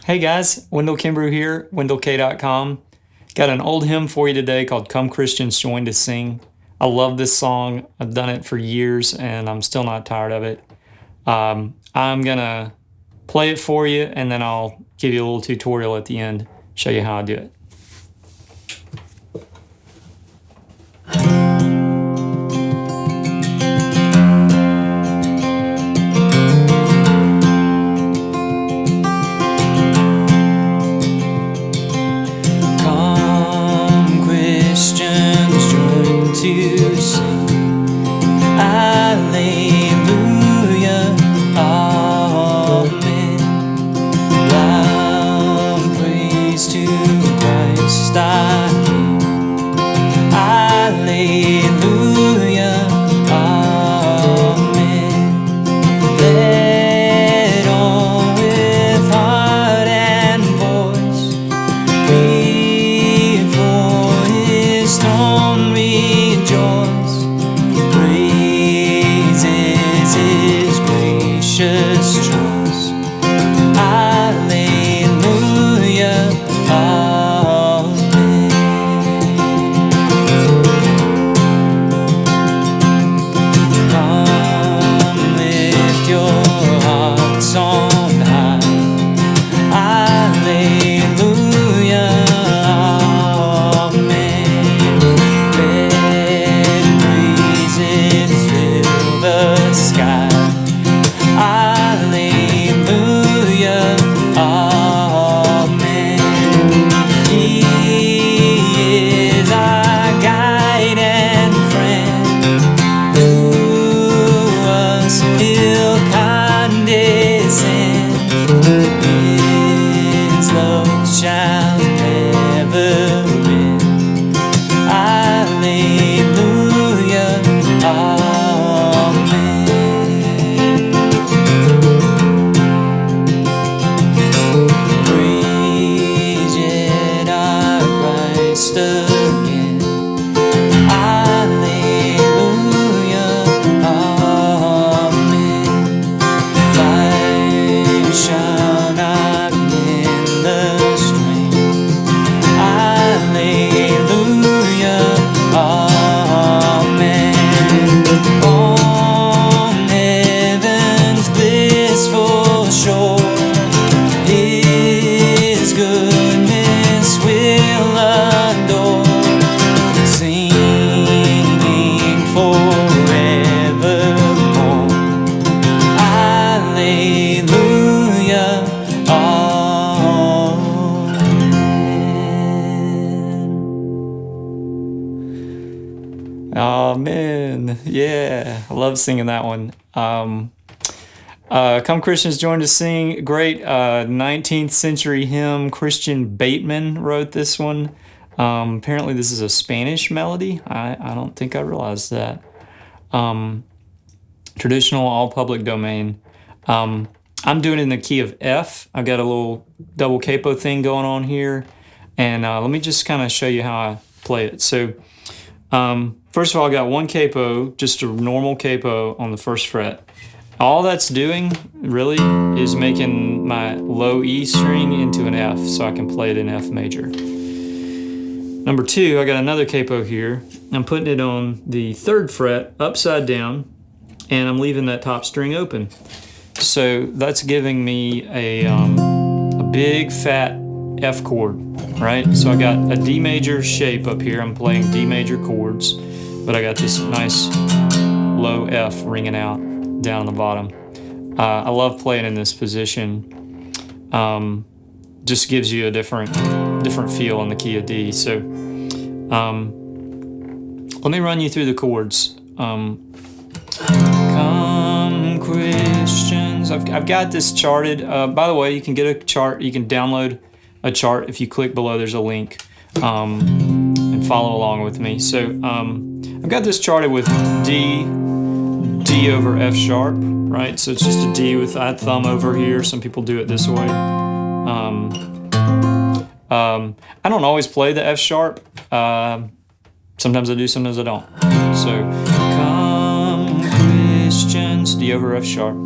Hey guys, Wendell Kimbrough here, wendellk.com. Got an old hymn for you today called Come Christians Join to Sing. I love this song. I've done it for years and I'm still not tired of it. I'm gonna play it for you and then I'll give you a little tutorial at the end, show you how I do it. To sing, Alleluia, Amen. Loud praise to Christ our King. Alleluia, Amen. Let all with heart and voice before His throne rejoice. Praises His gracious choice. Alleluia, Amen. Come, lift your hearts on high. Alleluia, Amen. Let praises fill the sky. Alleluia, Amen. He is our guide and friend, who us He'll condescend. His love shall never end. Alleluia, Amen. Praise yet our Christ again. Alleluia, Amen. Life shall not mend the strength. Alleluia, Amen. On heaven's blissful shore, His goodness will adore, singing forevermore. Alleluia, Amen. Amen. Yeah, I love singing that one. Come Christians Join to Sing. Great 19th century hymn. Christian Bateman wrote this one. Apparently this is a Spanish melody. I don't think I realized that. Traditional, all public domain. I'm doing it in the key of F. I've got a little double capo thing going on here. And let me just kind of show you how I play it. So first of all, I got one capo, just a normal capo on the first fret. All that's doing really is making my low E string into an F so I can play it in F major. Number two, I got another capo here. I'm putting it on the third fret upside down and I'm leaving that top string open. So that's giving me a big fat F chord, right? So I got a D major shape up here. I'm playing D major chords, but I got this nice low F ringing out down on the bottom. I love playing in this position. Just gives you a different feel in the key of D. So let me run you through the chords. Come Christians. I've got this charted. By the way, you can get a chart. You can download a chart if you click below. There's a link and follow along with me. So I've got this charted with D over F sharp, right? So it's just a D with that thumb over here. Some people do it this way. I don't always play the F sharp. Sometimes I do, sometimes I don't. So, come Christians, D over F sharp,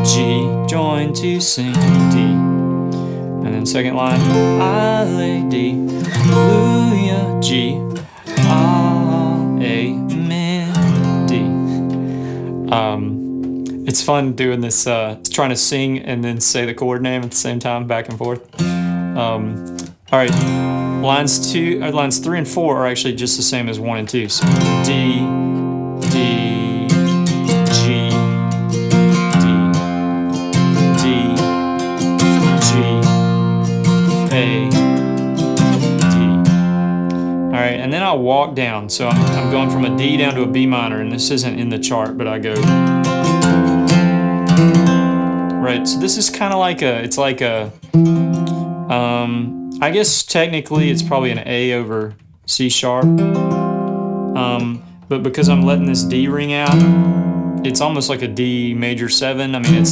G, join to sing, D. And then second line, Alleluia, G, Amen, D. It's fun doing this, trying to sing and then say the chord name at the same time, back and forth. All right, lines 3 and 4 are actually just the same as 1 and 2. So D, D, G, D, D, G, A, D. All right, and then I'll walk down. So I'm going from a D down to a B minor, and this isn't in the chart, but I go. Right, so this is kind of like it's like a, I guess technically it's probably an A over C sharp. But because I'm letting this D ring out, it's almost like a D major 7. I mean,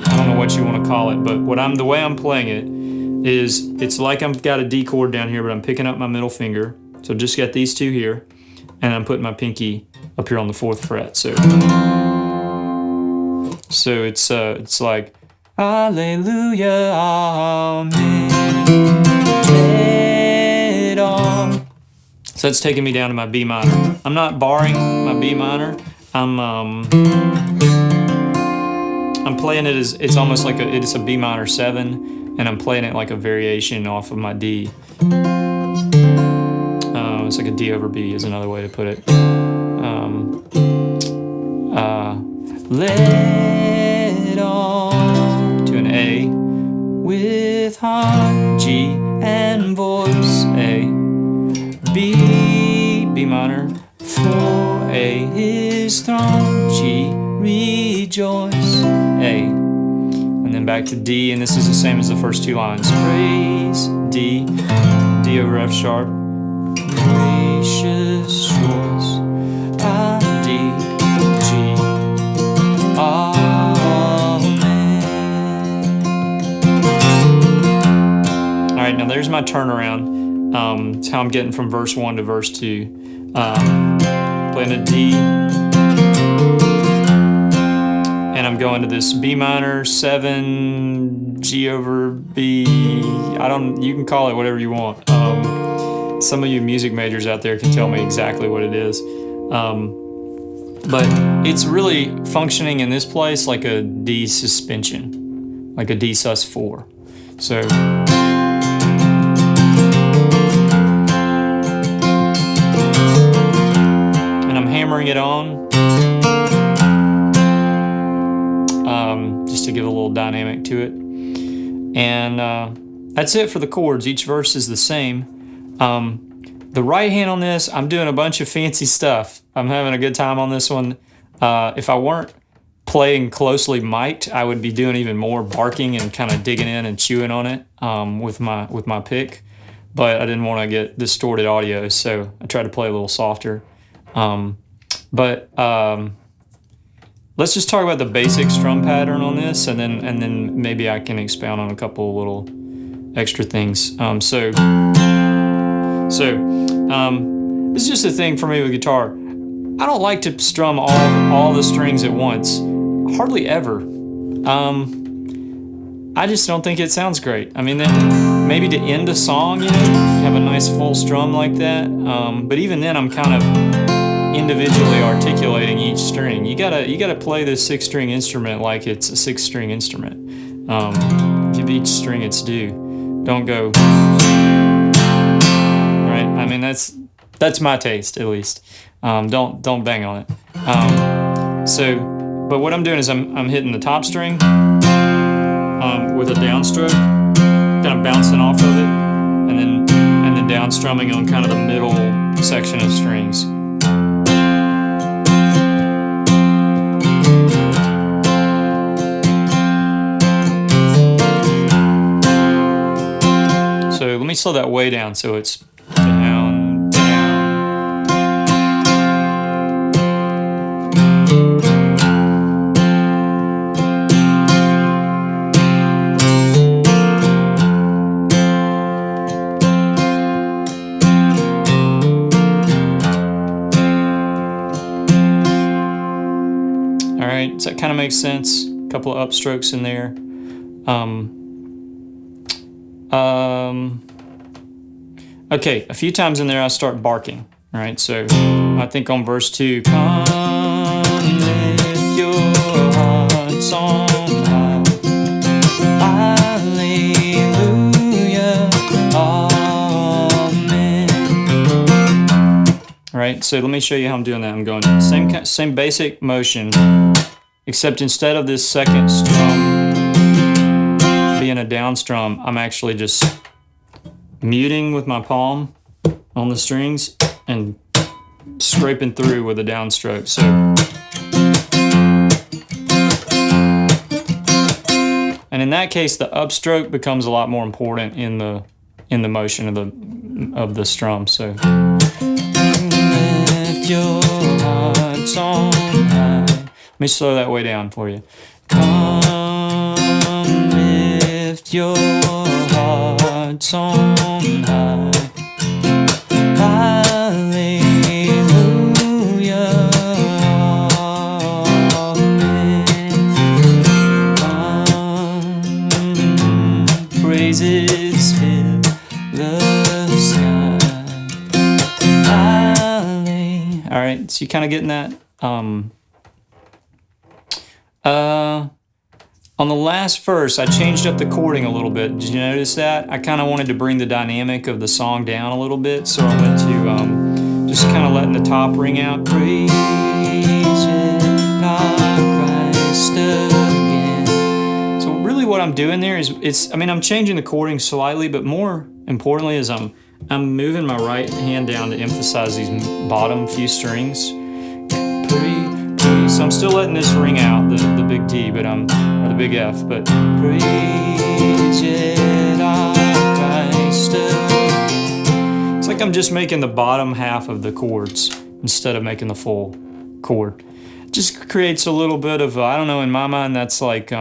I don't know what you want to call it, but the way I'm playing it is it's like I've got a D chord down here, but I'm picking up my middle finger. So just got these two here, and I'm putting my pinky up here on the 4th fret. So it's like Alleluia, Amen, let all. So that's taking me down to my B minor. I'm not barring my B minor. I'm playing it as it's almost like it's a B minor 7, and I'm playing it like a variation off of my D. It's like a D over B is another way to put it. Let all to an A with heart, G and voice, A, B minor, for A is throne, G, rejoice, A, and then back to D, and this is the same as the first 2 lines. Praise, D over F sharp, gracious choice, D, G, Amen. All right, now there's my turnaround. It's how I'm getting from verse 1 to verse 2. Playing a D, and I'm going to this B minor 7, G over B. You can call it whatever you want. Some of you music majors out there can tell me exactly what it is. But it's really functioning in this place like a D suspension, like a D sus4. So. Hammering it on, just to give a little dynamic to it. And that's it for the chords. Each verse is the same. The right hand on this, I'm doing a bunch of fancy stuff. I'm having a good time on this one. If I weren't playing closely mic'd, I would be doing even more barking and kind of digging in and chewing on it with my pick. But I didn't want to get distorted audio, so I tried to play a little softer. But let's just talk about the basic strum pattern on this, and then maybe I can expound on a couple little extra things. This is just a thing for me with guitar. I don't like to strum all the strings at once, hardly ever. I just don't think it sounds great. I mean, then maybe to end a song, have a nice full strum like that. But even then, I'm kind of individually articulating each string. You gotta play this 6-string instrument like it's a 6-string instrument. Give each string its due. Don't go right. I mean, that's my taste, at least. Don't bang on it. But what I'm doing is I'm hitting the top string with a downstroke, kind of bouncing off of it, and then down strumming on kind of the middle section of strings. So let me slow that way down so it's down, down. All right, does that kind of make sense? A couple of upstrokes in there. Okay, a few times in there I start barking. All right, so I think on verse 2, come lift your hearts on high, hallelujah, amen. All right, so let me show you how I'm doing that. I'm going same basic motion, except instead of this second strum being a down strum, I'm actually just muting with my palm on the strings and scraping through with a downstroke. So, and in that case, the upstroke becomes a lot more important in the motion of the strum. So, lift your hearts on high. Let me slow that way down for you. Come lift your hearts on high. Hallelujah, amen. Praises fill the sky. All right, so you kind of getting that? On the last verse, I changed up the chording a little bit. Did you notice that? I kind of wanted to bring the dynamic of the song down a little bit, so I went to just kind of letting the top ring out. Praise it, our Christ again. So really what I'm doing there is, I'm changing the chording slightly, but more importantly is I'm moving my right hand down to emphasize these bottom few strings. So I'm still letting this ring out, the big D, or the big F, but praise it, our Christ again. It's like I'm just making the bottom half of the chords instead of making the full chord. It just creates a little bit of, I don't know, in my mind, that's like,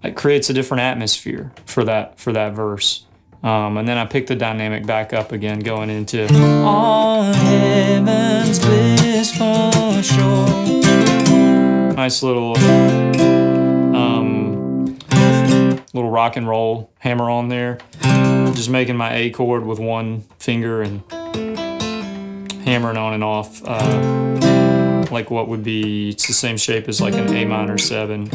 it creates a different atmosphere for that verse. And then I pick the dynamic back up again, going into on heaven's blissful shore. Nice little rock and roll hammer on there. Just making my A chord with one finger and hammering on and off, like what would be, it's the same shape as like an A minor 7.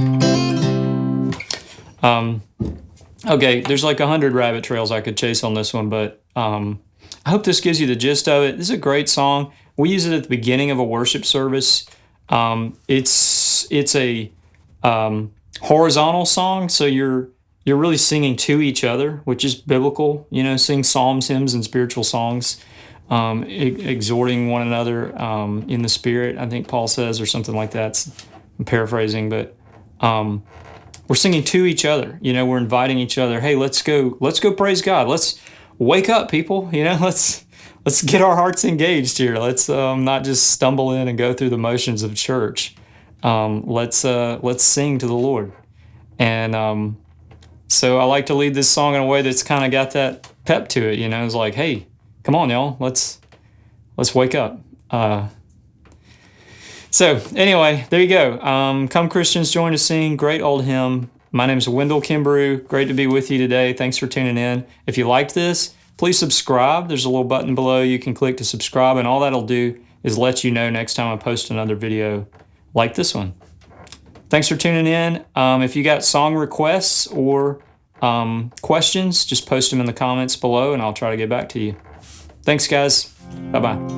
Okay, there's like 100 rabbit trails I could chase on this one, but I hope this gives you the gist of it. This is a great song. We use it at the beginning of a worship service. It's a horizontal song, so you're really singing to each other, which is biblical. You know, sing psalms, hymns, and spiritual songs, exhorting one another in the Spirit, I think Paul says, or something like that. I'm paraphrasing, but we're singing to each other. You know, we're inviting each other. Hey, let's go praise God. Let's wake up, people. You know, let's get our hearts engaged here. Let's not just stumble in and go through the motions of church. Let's sing to the Lord. And so I like to lead this song in a way that's kind of got that pep to it. You know, it's like, hey, come on, y'all. Let's wake up. So anyway, there you go. Come Christians, join us sing. Great old hymn. My name is Wendell Kimbrough. Great to be with you today. Thanks for tuning in. If you liked this, please subscribe. There's a little button below you can click to subscribe, and all that'll do is let you know next time I post another video like this one. Thanks for tuning in. If you got song requests or questions, just post them in the comments below, and I'll try to get back to you. Thanks, guys. Bye-bye.